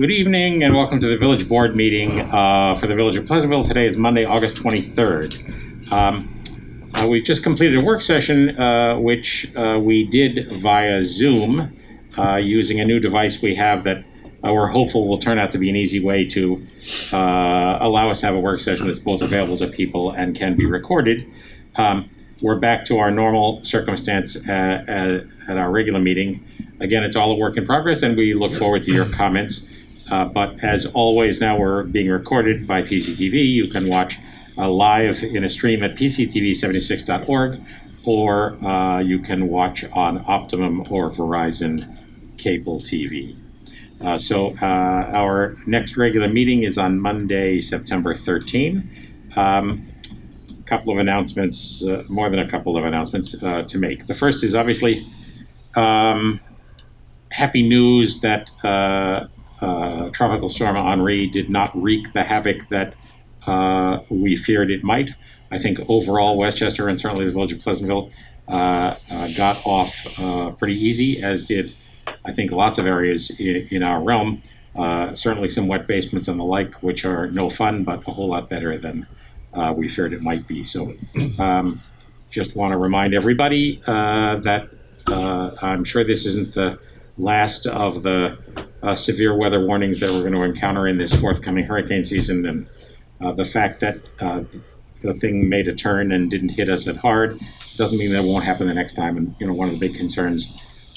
Good evening and welcome to the Village Board meeting for the Village of Pleasantville. Today is Monday, August 23rd. We just completed a work session which we did via Zoom using a new device we have that we're hopeful will turn out to be an easy way to allow us to have a work session that's both available to people and can be recorded. We're back to our normal circumstance at our regular meeting. Again, it's all a work in progress and we look forward to your comments. But as always, now we're being recorded by PCTV. You can watch live in a stream at pctv76.org, or you can watch on Optimum or Verizon Cable TV. So our next regular meeting is on Monday, September 13. Couple of announcements, more than a couple of announcements to make. The first is obviously happy news that Tropical Storm Henri did not wreak the havoc that we feared it might. I think overall Westchester and certainly the Village of Pleasantville got off pretty easy, as did I think lots of areas in our realm. Certainly some wet basements and the like, which are no fun, but a whole lot better than we feared it might be. So just want to remind everybody that I'm sure this isn't the last of the severe weather warnings that we're going to encounter in this forthcoming hurricane season, and the fact that the thing made a turn and didn't hit us at hard doesn't mean that it won't happen the next time. And one of the big concerns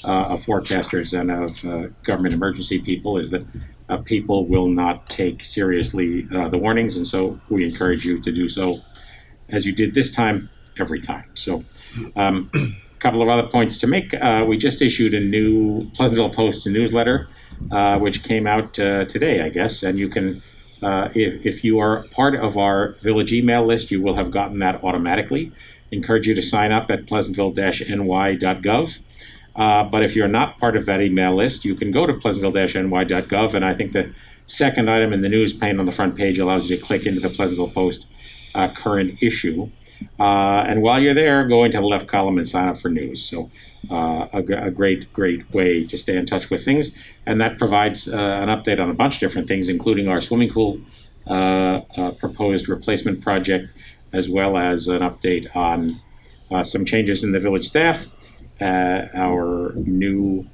of forecasters and of government emergency people is that people will not take seriously the warnings, and so we encourage you to do so as you did this time, every time. So couple of other points to make. We just issued a new Pleasantville Post newsletter, which came out today, I guess, and you can, if you are part of our village email list, you will have gotten that automatically. Encourage you to sign up at pleasantville-ny.gov. But if you're not part of that email list, you can go to pleasantville-ny.gov, and I think the second item in the news pane on the front page allows you to click into the Pleasantville Post current issue. And while you're there, go into the left column and sign up for news. So a great way to stay in touch with things. And that provides an update on a bunch of different things, including our swimming pool proposed replacement project, as well as an update on some changes in the village staff. Our new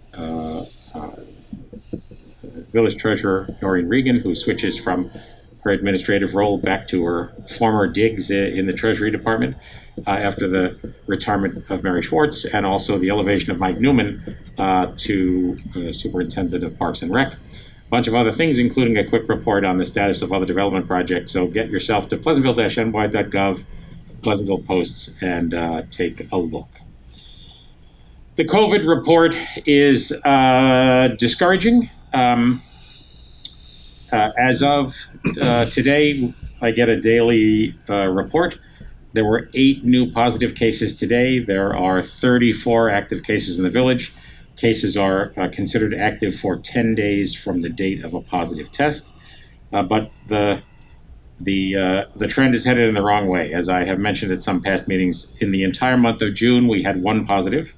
village treasurer, Noreen Regan, who switches from her administrative role back to her former digs in the Treasury Department after the retirement of Mary Schwartz, and also the elevation of Mike Newman to Superintendent of Parks and Rec. A bunch of other things, including a quick report on the status of other development projects. So get yourself to pleasantville-ny.gov, Pleasantville Posts, and take a look. The COVID report is discouraging. As of today, I get a daily report. There were 8 new positive cases today. There are 34 active cases in the village. Cases are considered active for 10 days from the date of a positive test. But the trend is headed in the wrong way. As I have mentioned at some past meetings, in the entire month of June, we had 1 positive.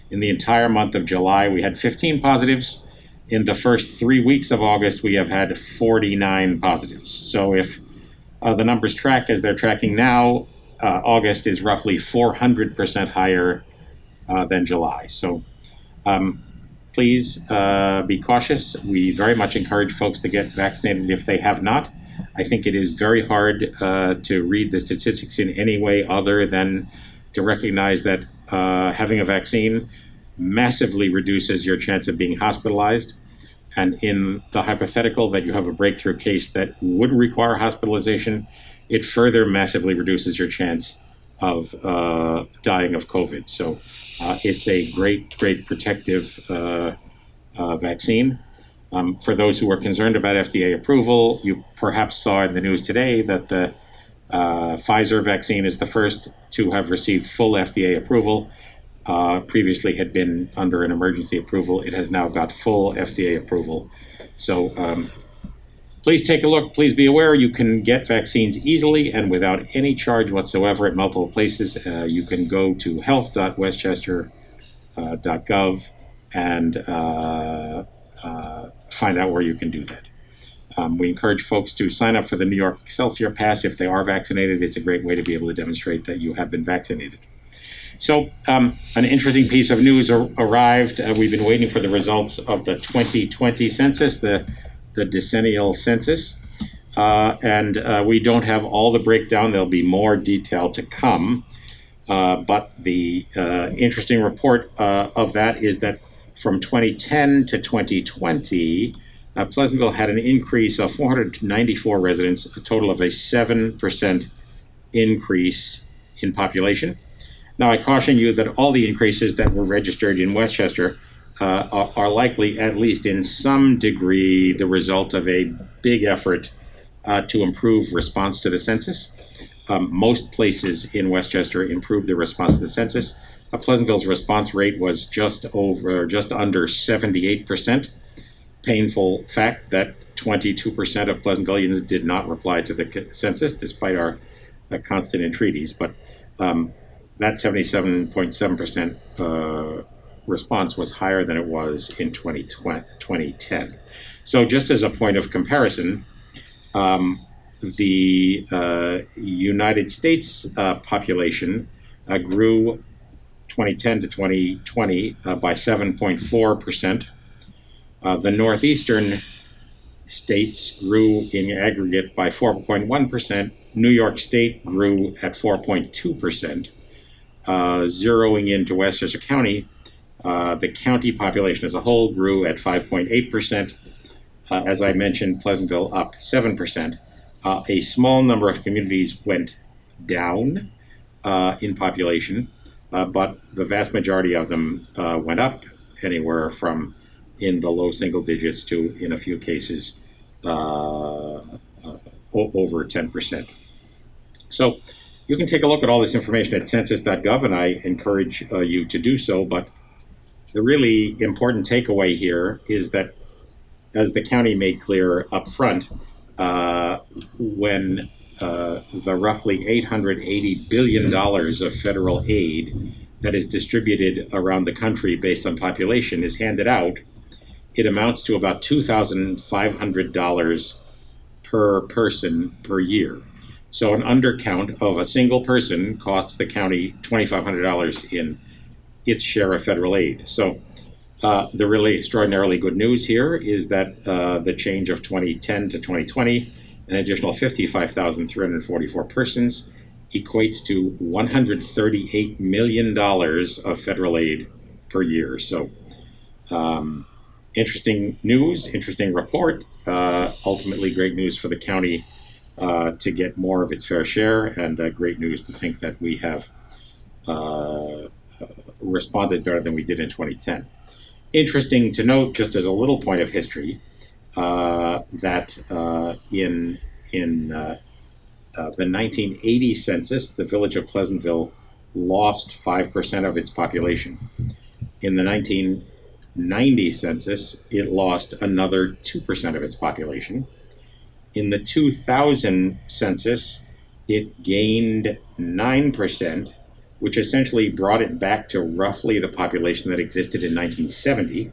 In the entire month of July, we had 15 positives. In the first 3 weeks of August, we have had 49 positives. So if the numbers track as they're tracking now, August is roughly 400% higher than July. So please be cautious. We very much encourage folks to get vaccinated if they have not. I think it is very hard to read the statistics in any way other than to recognize that having a vaccine massively reduces your chance of being hospitalized. And in the hypothetical that you have a breakthrough case that would require hospitalization, it further massively reduces your chance of dying of COVID. So it's a great protective vaccine. For those who are concerned about FDA approval, you perhaps saw in the news today that the Pfizer vaccine is the first to have received full FDA approval. Previously had been under an emergency approval. It has now got full FDA approval. So please take a look. Please be aware you can get vaccines easily and without any charge whatsoever at multiple places. You can go to health.westchester.gov and find out where you can do that. We encourage folks to sign up for the New York Excelsior Pass if they are vaccinated. It's a great way to be able to demonstrate that you have been vaccinated. So an interesting piece of news arrived. We've been waiting for the results of the 2020 census, the decennial census. And we don't have all the breakdown. There'll be more detail to come. But the interesting report of that is that from 2010 to 2020, Pleasantville had an increase of 494 residents, a total of a 7% increase in population. Now, I caution you that all the increases that were registered in Westchester are likely, at least in some degree, the result of a big effort to improve response to the census. Most places in Westchester improved the response to the census. Pleasantville's response rate was just under 78%. Painful fact that 22% of Pleasantvilleans did not reply to the census, despite our constant entreaties. But that 77.7% response was higher than it was in 2010. So just as a point of comparison, the United States population grew 2010 to 2020 by 7.4%. The northeastern states grew in aggregate by 4.1%. New York State grew at 4.2%. Zeroing into Westchester County, the county population as a whole grew at 5.8%. As I mentioned, Pleasantville up 7%. A small number of communities went down in population, but the vast majority of them went up, anywhere from in the low single digits to, in a few cases, over 10%. So you can take a look at all this information at census.gov, and I encourage you to do so. But the really important takeaway here is that, as the county made clear up front, when the roughly $880 billion of federal aid that is distributed around the country based on population is handed out, it amounts to about $2,500 per person per year. So an undercount of a single person costs the county $2,500 in its share of federal aid. So the really extraordinarily good news here is that the change of 2010 to 2020, an additional 55,344 persons, equates to $138 million of federal aid per year. So interesting news, interesting report, ultimately great news for the county to get more of its fair share, and great news to think that we have responded better than we did in 2010. Interesting to note, just as a little point of history, that in the 1980 census, the village of Pleasantville lost 5% of its population. In the 1990 census, it lost another 2% of its population. In the 2000 census, it gained 9%, which essentially brought it back to roughly the population that existed in 1970.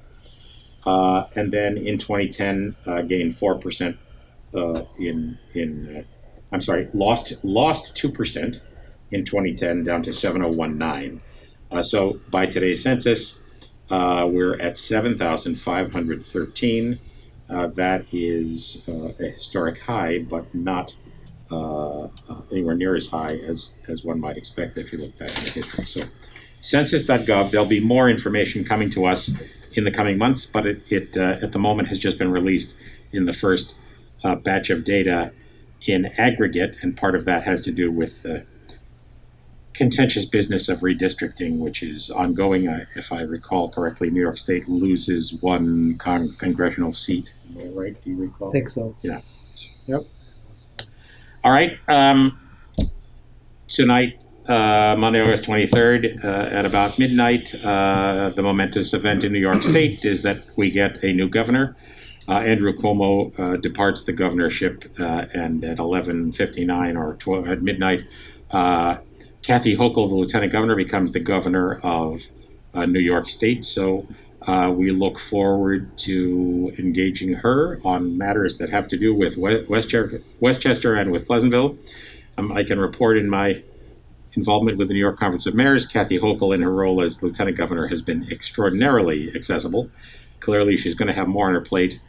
And then in 2010, gained 4%. Lost 2% in 2010, down to 7,019. So by today's census, we're at 7,513. That is a historic high, but not anywhere near as high as one might expect if you look back in the history. So census.gov, there'll be more information coming to us in the coming months, but it at the moment has just been released in the first batch of data in aggregate, and part of that has to do with the contentious business of redistricting, which is ongoing. If I recall correctly, New York State loses one congressional seat. Am I right? Do you recall? I think so. Yeah. Yep. All right. Tonight, Monday, August 23rd, at about midnight, the momentous event in New York State is that we get a new governor. Andrew Cuomo departs the governorship, and at 11:59 or at midnight, Kathy Hochul, the lieutenant governor, becomes the governor of New York State. So We look forward to engaging her on matters that have to do with Westchester and with Pleasantville. I can report in my involvement with the New York Conference of Mayors, Kathy Hochul, in her role as Lieutenant Governor, has been extraordinarily accessible. Clearly, she's going to have more on her plate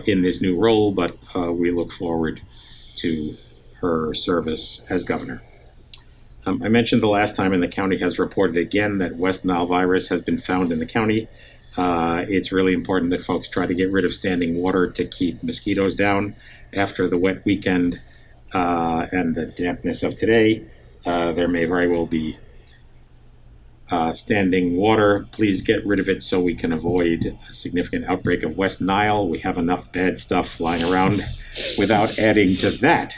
in this new role, but we look forward to her service as governor. I mentioned the last time, and the county has reported again, that West Nile virus has been found in the county. It's really important that folks try to get rid of standing water to keep mosquitoes down. After the wet weekend and the dampness of today, there may very well be standing water. Please get rid of it so we can avoid a significant outbreak of West Nile. We have enough bad stuff flying around without adding to that.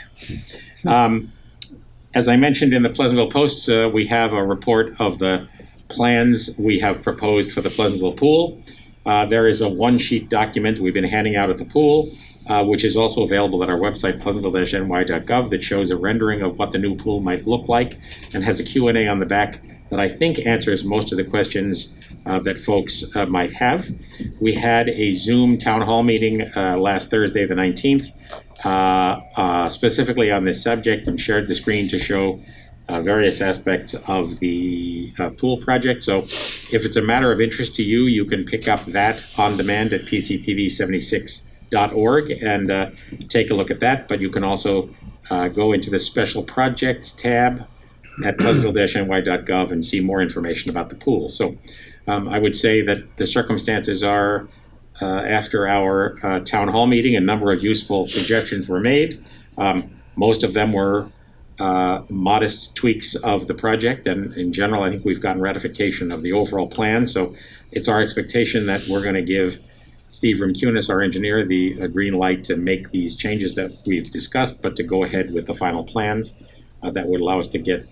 As I mentioned in the Pleasantville Post, we have a report of the plans we have proposed for the Pleasantville pool. There is a one-sheet document we've been handing out at the pool, which is also available at our website, pleasantville-ny.gov, that shows a rendering of what the new pool might look like and has a Q&A on the back that I think answers most of the questions that folks might have. We had a Zoom town hall meeting last Thursday, the 19th, specifically on this subject, and shared the screen to show various aspects of the pool project. So if it's a matter of interest to you, you can pick up that on demand at pctv76.org and take a look at that. But you can also go into the special projects tab at pleasantville-ny.gov and see more information about the pool. So I would say that the circumstances are, after our town hall meeting, a number of useful suggestions were made. Most of them were modest tweaks of the project, and in general, I think we've gotten ratification of the overall plan. So it's our expectation that we're going to give Steve Rimkunis, our engineer, the green light to make these changes that we've discussed, but to go ahead with the final plans that would allow us to get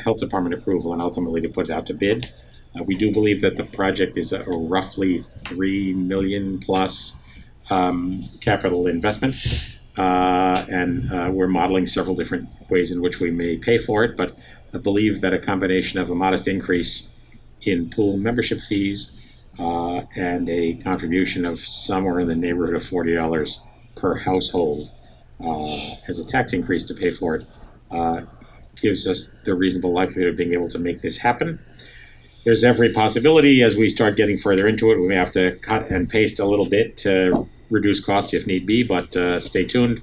health department approval and ultimately to put it out to bid. We do believe that the project is a roughly $3 million plus capital investment, and we're modeling several different ways in which we may pay for it, but I believe that a combination of a modest increase in pool membership fees and a contribution of somewhere in the neighborhood of $40 per household as a tax increase to pay for it gives us the reasonable likelihood of being able to make this happen. There's every possibility as we start getting further into it, we may have to cut and paste a little bit to reduce costs if need be, but stay tuned.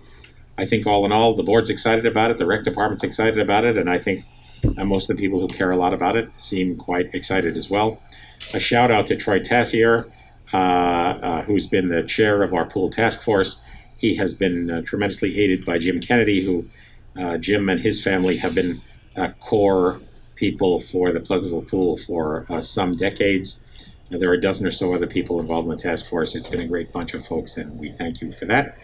I think all in all, the board's excited about it, the rec department's excited about it, and I think most of the people who care a lot about it seem quite excited as well. A shout out to Troy Tassier, who's been the chair of our pool task force. He has been tremendously aided by Jim Kennedy, who Jim and his family have been core people for the Pleasantville pool for some decades. There are a dozen or so other people involved in the task force. It's been a great bunch of folks, and we thank you for that.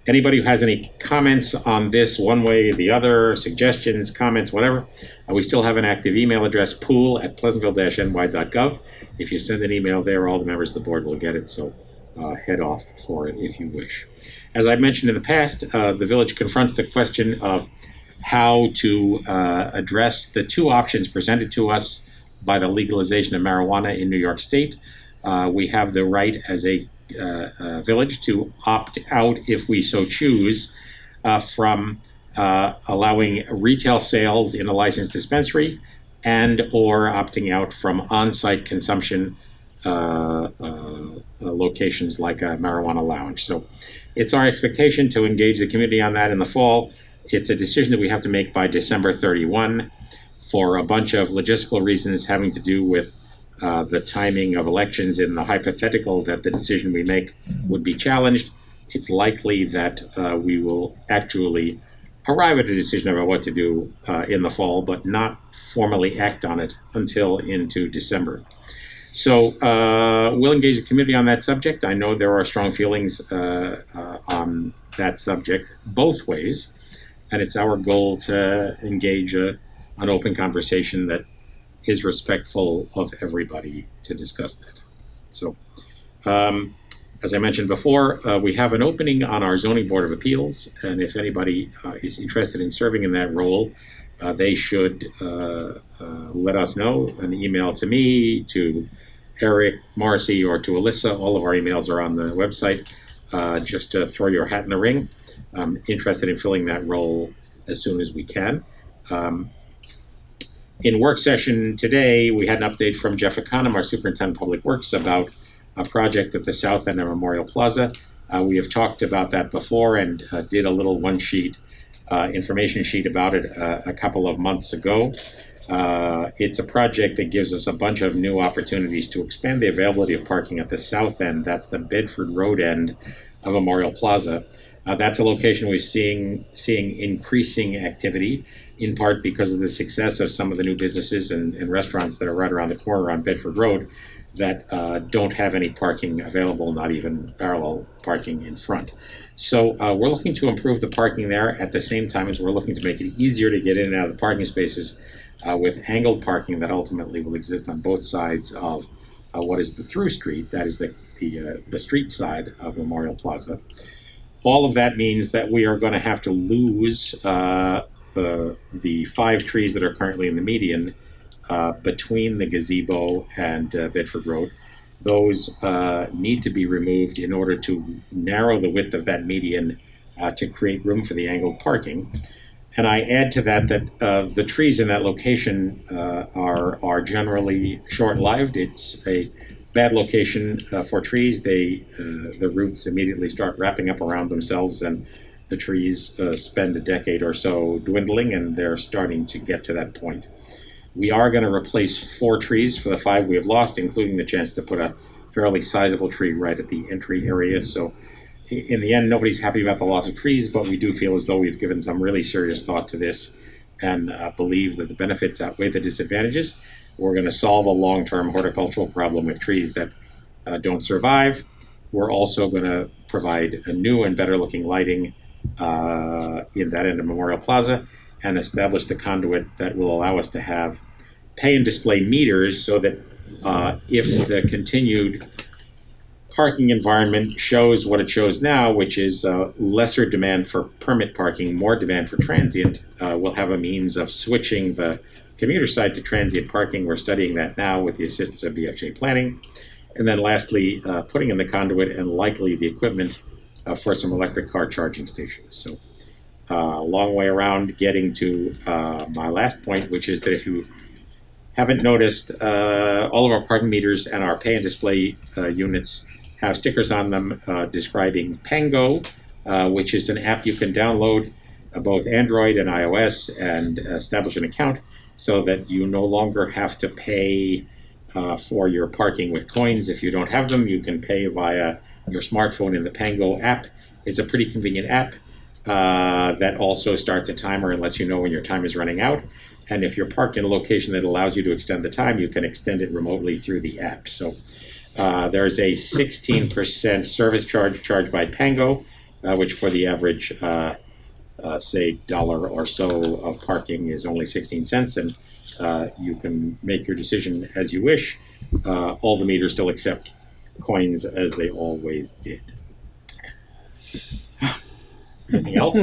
Anybody who has any comments on this one way or the other, suggestions, comments, whatever, we still have an active email address, pool@pleasantville-ny.gov. If you send an email there, all the members of the board will get it, so head off for it if you wish. As I've mentioned in the past, the village confronts the question of how to address the two options presented to us by the legalization of marijuana in New York State. We have the right as a village to opt out, if we so choose, from allowing retail sales in a licensed dispensary and or opting out from on-site consumption locations like a marijuana lounge. So it's our expectation to engage the community on that in the fall. It's a decision that we have to make by December 31 for a bunch of logistical reasons having to do with the timing of elections. In the hypothetical that the decision we make would be challenged, it's likely that we will actually arrive at a decision about what to do in the fall, but not formally act on it until into December. So we'll engage the community on that subject. I know there are strong feelings on that subject both ways, and it's our goal to engage an open conversation that is respectful of everybody to discuss that. So, as I mentioned before, we have an opening on our Zoning Board of Appeals, and if anybody is interested in serving in that role, they should let us know, an email to me, to Eric, Marcy, or to Alyssa. All of our emails are on the website. Just to throw your hat in the ring. I'm interested in filling that role as soon as we can. In work session today, we had an update from Jeff Econom, our Superintendent of Public Works, about a project at the south end of Memorial Plaza. We have talked about that before and did a little one-sheet information sheet about it a couple of months ago. It's a project that gives us a bunch of new opportunities to expand the availability of parking at the south end. That's the Bedford Road end of Memorial Plaza. That's a location we're seeing increasing activity, in part because of the success of some of the new businesses and restaurants that are right around the corner on Bedford Road that don't have any parking available, not even parallel parking in front. So we're looking to improve the parking there at the same time as we're looking to make it easier to get in and out of the parking spaces with angled parking that ultimately will exist on both sides of what is the through street, that is the street side of Memorial Plaza. All of that means that we are going to have to lose the 5 trees that are currently in the median between the gazebo and Bedford Road. Those need to be removed in order to narrow the width of that median to create room for the angled parking. And I add to that the trees in that location are generally short-lived. It's a bad location for trees. The roots immediately start wrapping up around themselves, and the trees spend a decade or so dwindling, and they're starting to get to that point. We are going to replace 4 trees for the 5 we have lost, including the chance to put a fairly sizable tree right at the entry area. So in the end, nobody's happy about the loss of trees, but we do feel as though we've given some really serious thought to this and believe that the benefits outweigh the disadvantages. We're going to solve a long-term horticultural problem with trees that don't survive. We're also going to provide a new and better-looking lighting in that end of Memorial Plaza and establish the conduit that will allow us to have pay and display meters so that if the continued parking environment shows what it shows now, which is lesser demand for permit parking, more demand for transient, we'll have a means of switching the commuter side to transient parking. We're studying that now with the assistance of BFJ planning. And then lastly, putting in the conduit and likely the equipment for some electric car charging stations. So a long way around getting to my last point, which is that if you haven't noticed, all of our parking meters and our pay and display units have stickers on them describing Pango, which is an app you can download both Android and iOS and establish an account so that you no longer have to pay for your parking with coins. If you don't have them, you can pay via your smartphone in the Pango app. It's a pretty convenient app that also starts a timer and lets you know when your time is running out. And if you're parked in a location that allows you to extend the time, you can extend it remotely through the app. So there's a 16% service charged by Pango, which for the average, say, $1 or so of parking is only 16 cents. And you can make your decision as you wish. All the meters still accept coins as they always did. Anything else?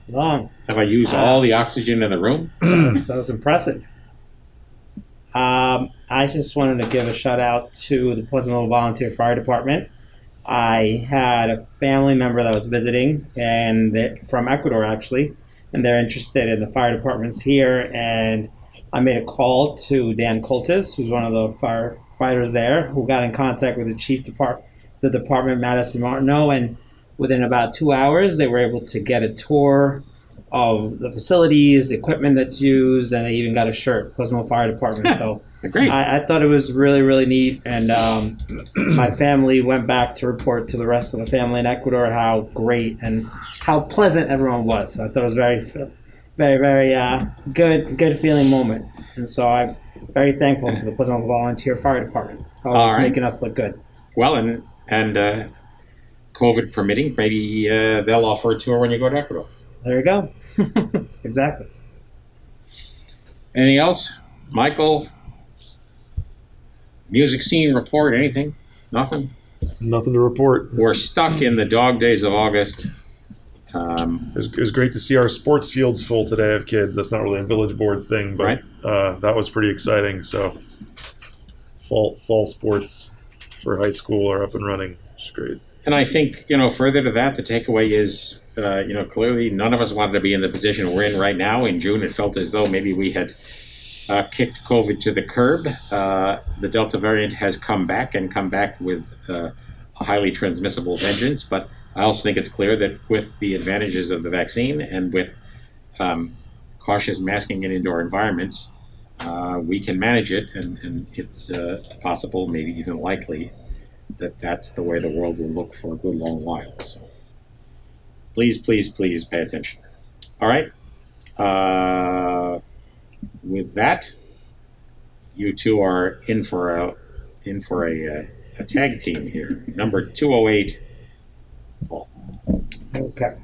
Long. Have I used all the oxygen in the room? That was impressive. I just wanted to give a shout out to the Pleasantville Volunteer Fire Department. I had a family member that was visiting, and from Ecuador actually, and they're interested in the fire departments here. And I made a call to Dan Coltis, who's one of the firefighters there, who got in contact with the department, Madison Martineau, and within about 2 hours, they were able to get a tour of the facilities, the equipment that's used, and they even got a shirt, Pleasantville Fire Department. So great. I thought it was really, really neat. And my family went back to report to the rest of the family in Ecuador how great and how pleasant everyone was. So I thought it was very, very good feeling moment. And so I'm very thankful to the Pleasantville Volunteer Fire Department. Always making us look good. Well, and COVID permitting, maybe they'll offer a tour when you go to Ecuador. There you go. Exactly. Anything else? Michael? Music scene report, anything? Nothing? Nothing to report. We're stuck in the dog days of August. It was great to see our sports fields full today of kids. That's not really a village board thing, but right. That was pretty exciting. So fall sports for high school are up and running, which is great. And I think, further to that, the takeaway is, clearly none of us wanted to be in the position we're in right now. In June, it felt as though maybe we had kicked COVID to the curb. The Delta variant has come back with a highly transmissible vengeance. But I also think it's clear that with the advantages of the vaccine and with cautious masking in indoor environments, we can manage it. And it's possible, maybe even likely, that that's the way the world will look for a good long while. So please pay attention. All right. With that, you two are in for a tag team here. Number 208, Paul. Okay.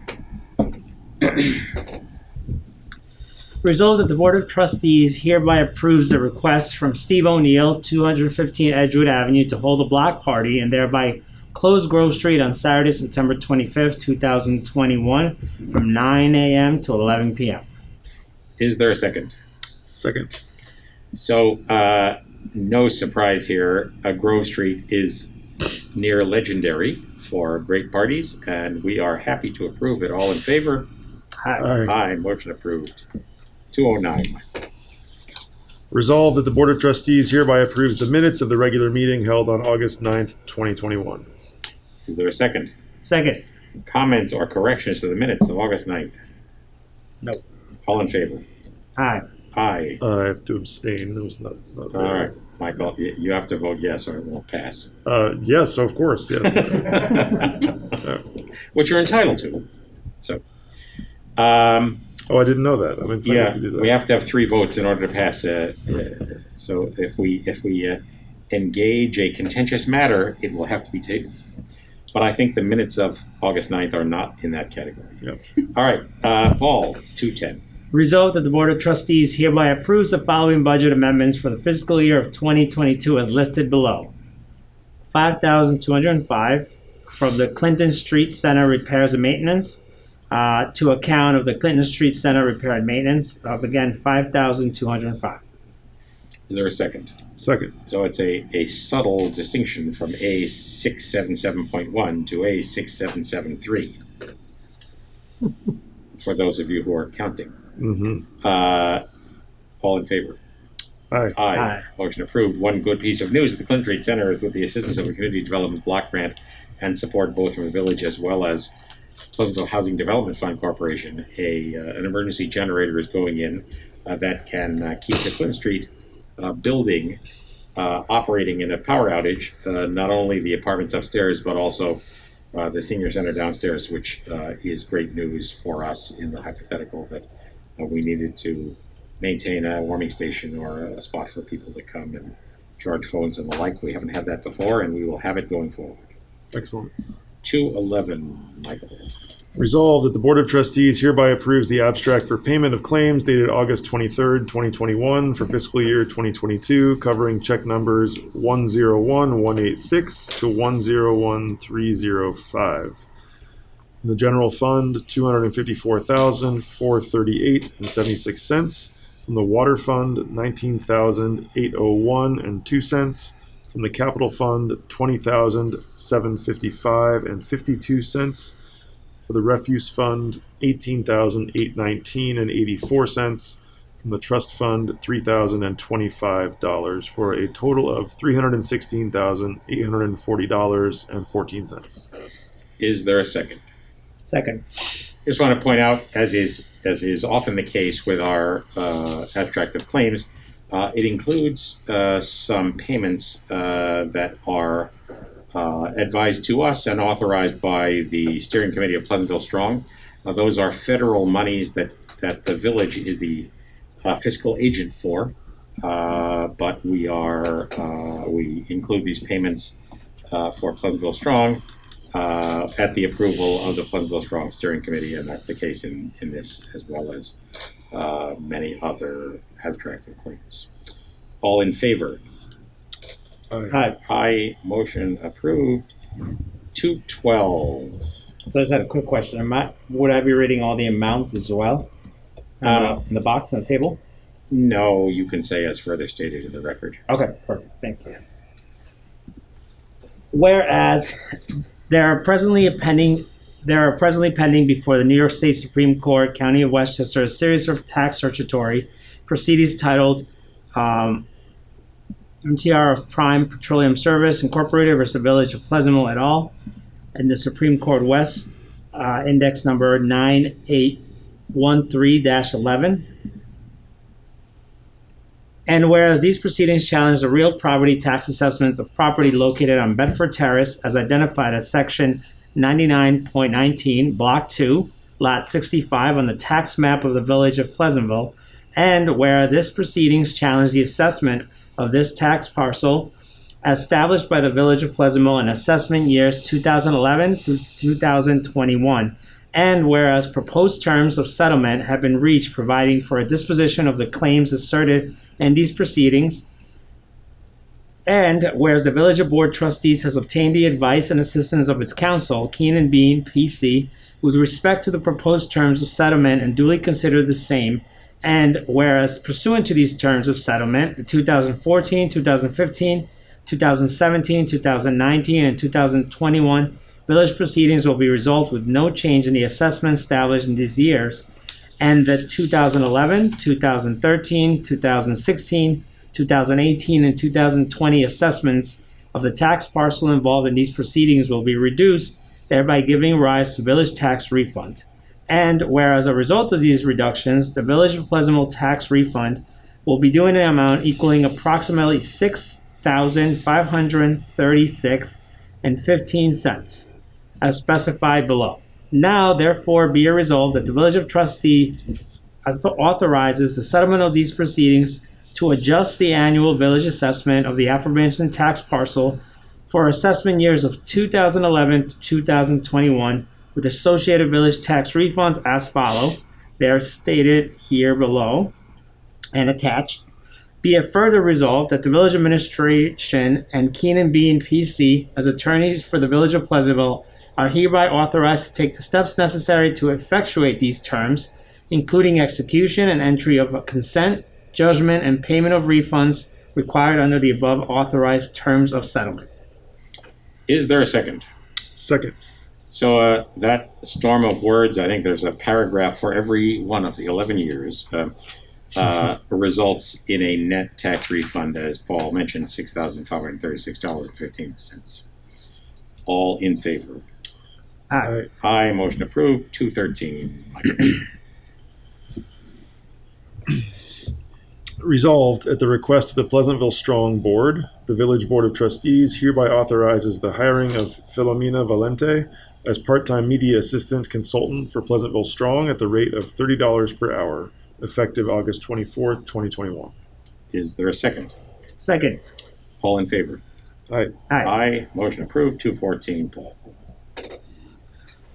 Resolved that the Board of Trustees hereby approves the request from Steve O'Neill, 215 Edgewood Avenue, to hold a block party and thereby close Grove Street on Saturday, September 25th, 2021, from 9 a.m. to 11 p.m. Is there a second? Second. So, no surprise here. Grove Street is near legendary for great parties, and we are happy to approve it. All in favor? Aye. Aye. Motion approved. 209. Resolved that the Board of Trustees hereby approves the minutes of the regular meeting held on August 9th, 2021. Is there a second? Second. Comments or corrections to the minutes of August 9th? No. All in favor? Aye. Aye. I have to abstain. It was not All there. right. Michael, you have to vote yes or it won't pass. Yes, of course, yes. Which you're entitled to. So, Oh, I didn't know that. I'm entitled to do that. we have to have 3 votes in order to pass. So if we engage a contentious matter, it will have to be tabled. But I think the minutes of August 9th are not in that category. Yep. All right. Paul, 210. Resolved that the Board of Trustees hereby approves the following budget amendments for the fiscal year of 2022 as listed below. $5,205 from the Clinton Street Center repairs and maintenance to account of the Clinton Street Center repair and maintenance of, again, $5,205. Is there a second? Second. So it's a subtle distinction from A677.1 to A6773 for those of you who are counting. Mm-hmm. All in favor? Aye. Aye. Motion approved. One good piece of news. The Clinton Street Center is with the assistance of a community development block grant and support both from the village as well as Pleasantville Housing Development Fund Corporation. An emergency generator is going in that can keep the Clinton Street building operating in a power outage, not only the apartments upstairs, but also the senior center downstairs, which is great news for us in the hypothetical that we needed to maintain a warming station or a spot for people to come and charge phones and the like. We haven't had that before, and we will have it going forward. Excellent. 211, Michael. Resolved that the Board of Trustees hereby approves the abstract for payment of claims dated August 23rd, 2021 for fiscal year 2022, covering check numbers 101186 to 101305. From the general fund, $254,438.76. From the water fund, $19,801.02. From the capital fund, $20,755.52. For the refuse fund, $18,819.84. From the trust fund, $3,025 for a total of $316,840.14. Is there a second? Second. Just want to point out, as is often the case with our abstract of claims, it includes some payments that are advised to us and authorized by the steering committee of Pleasantville Strong. Those are federal monies that the village is the fiscal agent for, but we include these payments for Pleasantville Strong at the approval of the Pleasantville Strong Steering Committee, and that's the case in this as well as many other abstracts of claims. All in favor? Aye. Aye. Motion approved. 212. So I just had a quick question. Would I be reading all the amounts as well in the box on the table? No, you can say as further stated in the record. Okay, perfect. Thank you. whereas there are presently pending before the New York State Supreme Court, County of Westchester, a series of tax certiorari proceedings titled MTR of Prime Petroleum Service Incorporated versus Village of Pleasantville et al. And the Supreme Court West, index number 9813-11. And whereas these proceedings challenge the real property tax assessment of property located on Bedford Terrace as identified as Section 99.19, Block 2, Lot 65 on the tax map of the Village of Pleasantville, and where this proceedings challenge the assessment of this tax parcel as established by the Village of Pleasantville in assessment years 2011 through 2021, and whereas proposed terms of settlement have been reached providing for a disposition of the claims asserted in these proceedings, and whereas the Village Board of Trustees has obtained the advice and assistance of its counsel, Keenan Bean, PC, with respect to the proposed terms of settlement and duly considered the same, and whereas pursuant to these terms of settlement, the 2014, 2015, 2017, 2019, and 2021 village proceedings will be resolved with no change in the assessment established in these years, and the 2011, 2013, 2016, 2018, and 2020 assessments of the tax parcel involved in these proceedings will be reduced, thereby giving rise to village tax refund. And whereas a result of these reductions, the Village of Pleasantville tax refund will be due in an amount equaling approximately $6,536.15, as specified below. Now, therefore, be it resolved that the Village of Trustees authorizes the settlement of these proceedings to adjust the annual village assessment of the aforementioned tax parcel for assessment years of 2011 to 2021 with associated village tax refunds as follow. They are stated here below and attached. Be it further resolved that the village administration and Keenan Bean PC as attorneys for the Village of Pleasantville are hereby authorized to take the steps necessary to effectuate these terms, including execution and entry of a consent, judgment, and payment of refunds required under the above authorized terms of settlement. Is there a second? Second. So that storm of words, I think there's a paragraph for every one of the 11 years, results in a net tax refund, as Paul mentioned, $6,536.15. All in favor? Aye. Aye. Motion approved. 213. Resolved at the request of the Pleasantville Strong Board, the Village Board of Trustees hereby authorizes the hiring of Filomena Valente as part-time media assistant consultant for Pleasantville Strong at the rate of $30 per hour, effective August 24th, 2021. Is there a second? Second. All in favor? Aye. Aye. Aye. Motion approved. 214. Paul.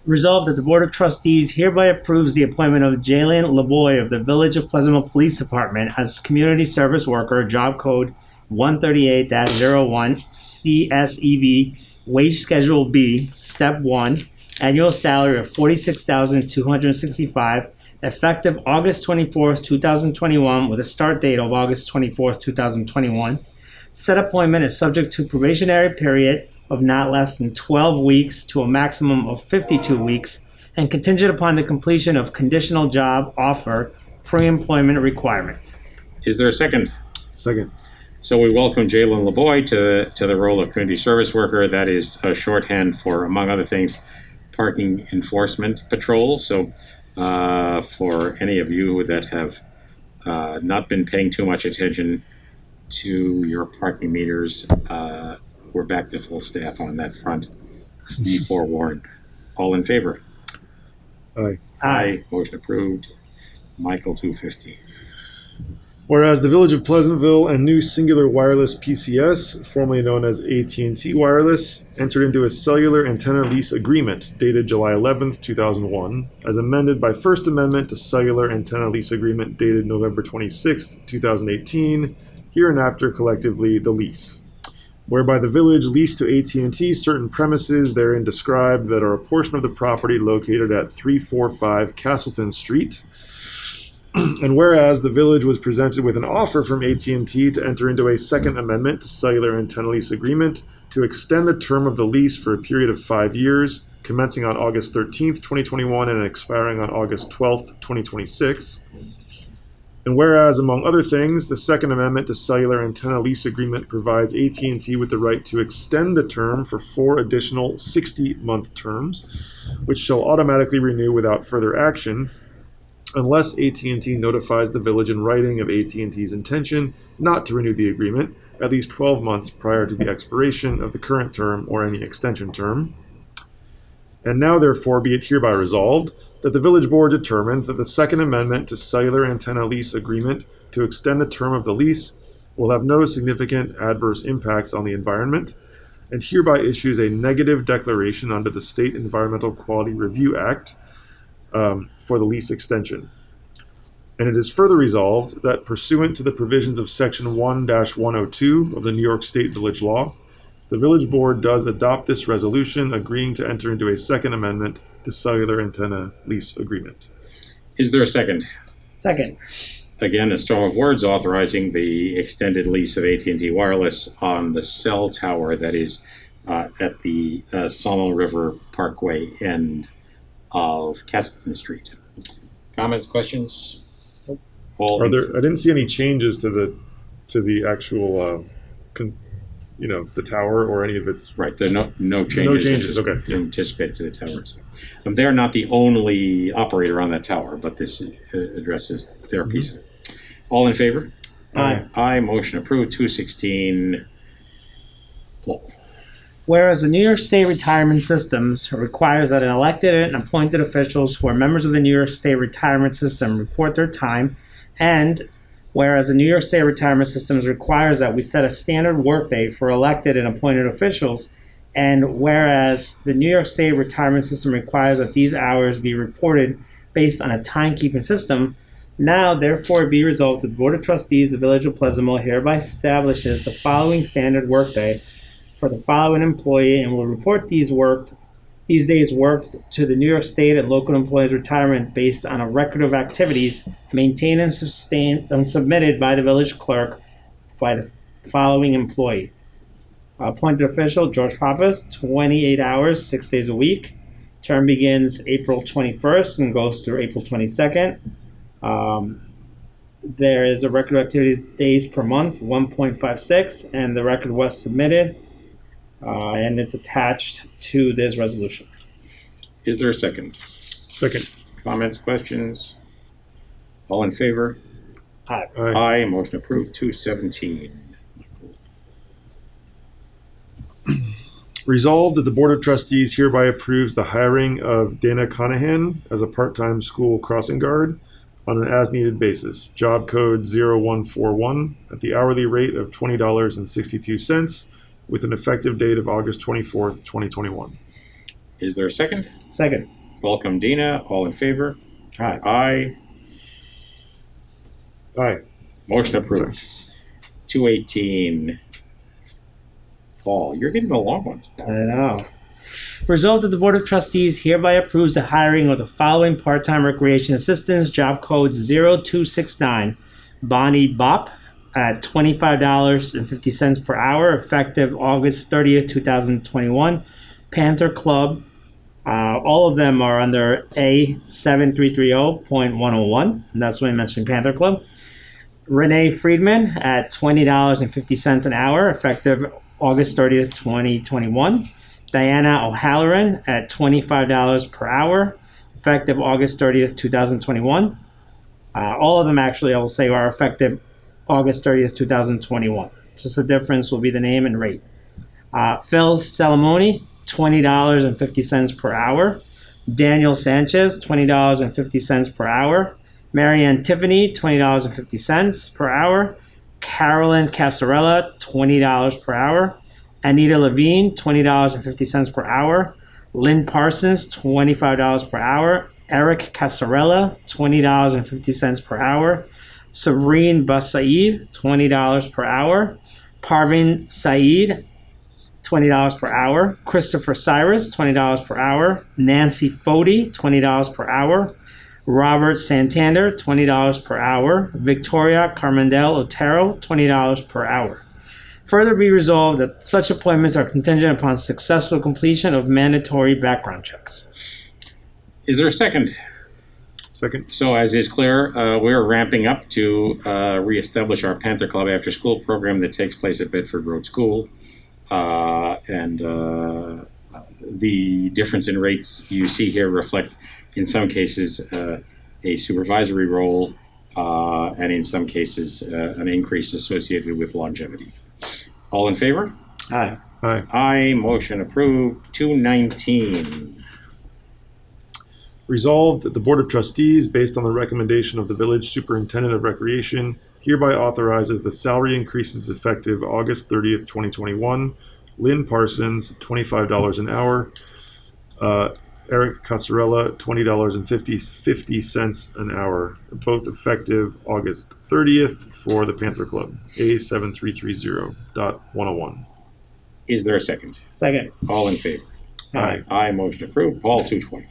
Resolved that the Board of Trustees hereby approves the appointment of Jalen Laboy of the Village of Pleasantville Police Department as Community Service Worker, Job Code 138-01, CSEB, Wage Schedule B, Step 1, annual salary of $46,265, effective August 24th, 2021, with a start date of August 24th, 2021. Said appointment is subject to probationary period of not less than 12 weeks to a maximum of 52 weeks and contingent upon the completion of conditional job offer pre-employment requirements. Is there a second? Second. So we welcome Jalen Laboy to the role of community service worker. That is a shorthand for, among other things, parking enforcement patrol. So for any of you that have not been paying too much attention to your parking meters, we're back to full staff on that front. Be forewarned. All in favor? Aye. Aye. Motion approved. Michael, 215. Whereas the Village of Pleasantville and New Singular Wireless PCS, formerly known as AT&T Wireless, entered into a cellular antenna lease agreement dated July 11th, 2001, as amended by First Amendment to Cellular Antenna Lease Agreement dated November 26th, 2018, hereinafter collectively the lease. Whereby the village leased to AT&T certain premises therein described that are a portion of the property located at 345 Castleton Street. And whereas the village was presented with an offer from AT&T to enter into a second amendment to cellular antenna lease agreement to extend the term of the lease for a period of 5 years, commencing on August 13th, 2021 and expiring on August 12th, 2026. And whereas, among other things, the Second Amendment to Cellular Antenna Lease Agreement provides AT&T with the right to extend the term for 4 additional 60-month terms, which shall automatically renew without further action, unless AT&T notifies the village in writing of AT&T's intention not to renew the agreement at least 12 months prior to the expiration of the current term or any extension term. And now, therefore, be it hereby resolved that the Village Board determines that the Second Amendment to Cellular Antenna Lease Agreement to extend the term of the lease will have no significant adverse impacts on the environment, and hereby issues a negative declaration under the State Environmental Quality Review Act for the lease extension. And it is further resolved that pursuant to the provisions of Section 1-102 of the New York State Village Law, the Village Board does adopt this resolution agreeing to enter into a Second Amendment to Cellular Antenna Lease Agreement. Is there a second? Second. Again, a string of words authorizing the extended lease of AT&T Wireless on the cell tower that is at the Sawmill River Parkway end of Castleton Street. Comments, questions? I didn't see any changes to the actual the tower or any of its... Right, there's no changes. No changes, okay. Anticipated to the tower. So. They're not the only operator on that tower, but this addresses their piece of it. All in favor? Aye. Aye, motion approved. 216. Paul. Whereas the New York State Retirement Systems requires that an elected and appointed officials who are members of the New York State Retirement System report their time, and whereas the New York State Retirement Systems requires that we set a standard workday for elected and appointed officials, and whereas the New York State Retirement System requires that these hours be reported based on a timekeeping system, now therefore be resolved that the Board of Trustees of the Village of Pleasantville hereby establishes the following standard workday for the following employee and will report these days worked to the New York State and local employees' retirement based on a record of activities maintained and sustained and submitted by the village clerk by the following employee. Appointed official, George PappasRes, 28 hours, 6 days a week. Term begins April 21st and goes through April 22nd. There is a record of activities days per month, 1.56, and the record was submitted. And it's attached to this resolution. Is there a second? Second. Comments, questions? All in favor? Aye. Aye. Motion approved. 217. Resolved that the Board of Trustees hereby approves the hiring of Dena Conahan as a part-time school crossing guard on an as-needed basis. Job code 0141 at the hourly rate of $20.62 with an effective date of August 24th, 2021. Is there a second? Second. Welcome, Dena. All in favor? Aye. Aye. Aye. Motion approved. 218. Fall. You're getting the long ones. I know. Resolved that the Board of Trustees hereby approves the hiring of the following part-time recreation assistants, job code 0269, Bonnie Bop, at $25.50 per hour, effective August 30th, 2021. Panther Club, all of them are under A7330.101, and that's when I mentioned Panther Club. Renee Friedman at $20.50 an hour, effective August 30th, 2021. Diana O'Halloran at $25 per hour, effective August 30th, 2021. All of them actually, I will say, are effective August 30th, 2021. Just the difference will be the name and rate. Phil Salamoni, $20.50 per hour. Daniel Sanchez, $20.50 per hour. Marianne Tiffany, $20.50 per hour. Carolyn Casarella, $20 per hour. Anita Levine, $20.50 per hour. Lynn Parsons, $25 per hour. Eric Casarella, $20.50 per hour. Sabrine Basaid, $20 per hour. Parvin Saeed, $20 per hour. Christopher Cyrus, $20 per hour. Nancy Fody, $20 per hour. Robert Santander, $20 per hour. Victoria Carmendel Otero, $20 per hour. Further be resolved that such appointments are contingent upon successful completion of mandatory background checks. Is there a second? Second. So as is clear, we're ramping up to reestablish our Panther Club after-school program that takes place at Bedford Road School. The difference in rates you see here reflect, in some cases, a supervisory role, and in some cases, an increase associated with longevity. All in favor? Aye. Aye. Aye. Motion approved. 219. Resolved that the Board of Trustees, based on the recommendation of the Village Superintendent of Recreation, hereby authorizes the salary increases effective August 30th, 2021. Lynn Parsons, $25 an hour. Eric Casarella, $20.50 an hour. Both effective August 30th for the Panther Club. A7330.101. Is there a second? Second. All in favor? Aye. Aye. Motion approved. Paul, 220.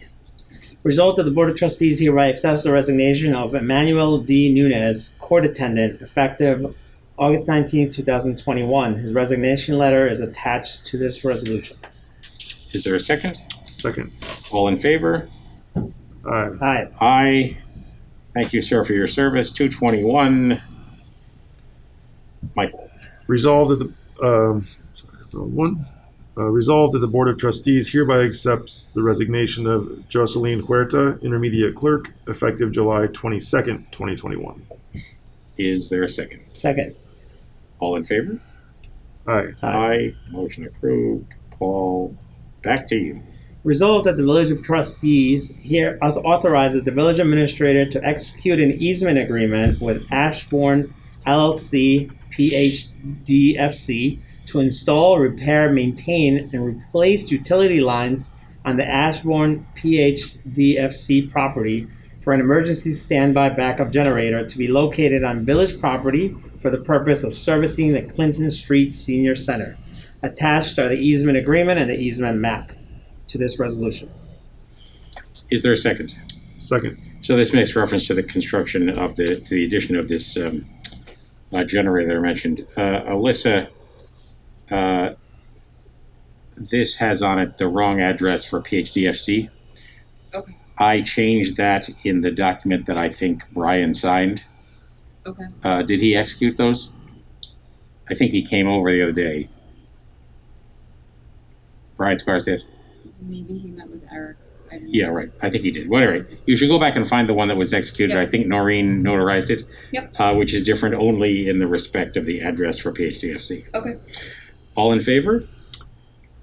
Result that the Board of Trustees hereby accepts the resignation of Emmanuel D. Nunez, Court Attendant, effective August 19, 2021. His resignation letter is attached to this resolution. Is there a second? Second. All in favor? Aye. Aye. Aye. Thank you, sir, for your service. 221. Michael. Resolved that the resolved that the Board of Trustees hereby accepts the resignation of Joseline Huerta, Intermediate Clerk, effective July 22nd, 2021. Is there a second? Second. All in favor? Aye. Aye. Motion approved. Paul, back to you. Resolved that the Village of Trustees here authorizes the village administrator to execute an easement agreement with Ashbourne LLC, PHDFC, to install, repair, maintain, and replace utility lines on the Ashbourne PHDFC property for an emergency standby backup generator to be located on village property for the purpose of servicing the Castleton Street Senior Center. Attached are the easement agreement and the easement map to this resolution. Is there a second? Second. So this makes reference to the construction of to the addition of this generator I mentioned. Alyssa, this has on it the wrong address for PHDFC. Okay. I changed that in the document that I think Brian signed. Okay. Did he execute those? I think he came over the other day. Brian Scarsdale. Maybe he met with Eric. Yeah, right. I think he did. Whatever. You should go back and find the one that was executed. Yep. I think Noreen notarized it. Yep. Which is different only in the respect of the address for PHDFC. Okay. All in favor?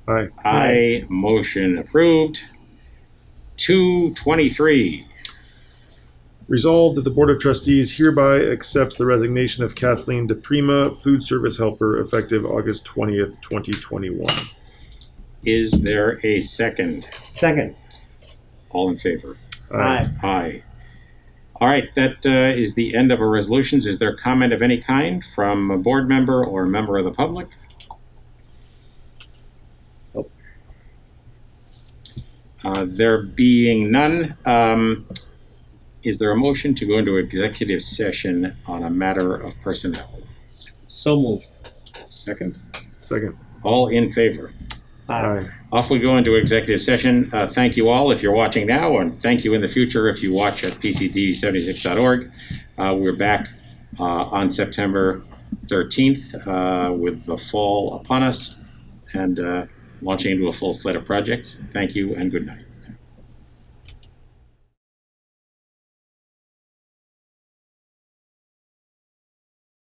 Aye. Aye. Motion approved. 223. Resolved that the Board of Trustees hereby accepts the resignation of Kathleen DiPrima, food service helper, effective August 20th, 2021. Is there a second? Second. All in favor? Aye. Aye. All right, that is the end of our resolutions. Is there comment of any kind from a board member or a member of the public? Nope. There being none, is there a motion to go into executive session on a matter of personnel? So moved. Second? Second. All in favor? Aye. Off we go into executive session. Thank you all if you're watching now, and thank you in the future if you watch at pctv76.org. We're back on September 13th with the fall upon us and launching into a full slate of projects. Thank you and good night.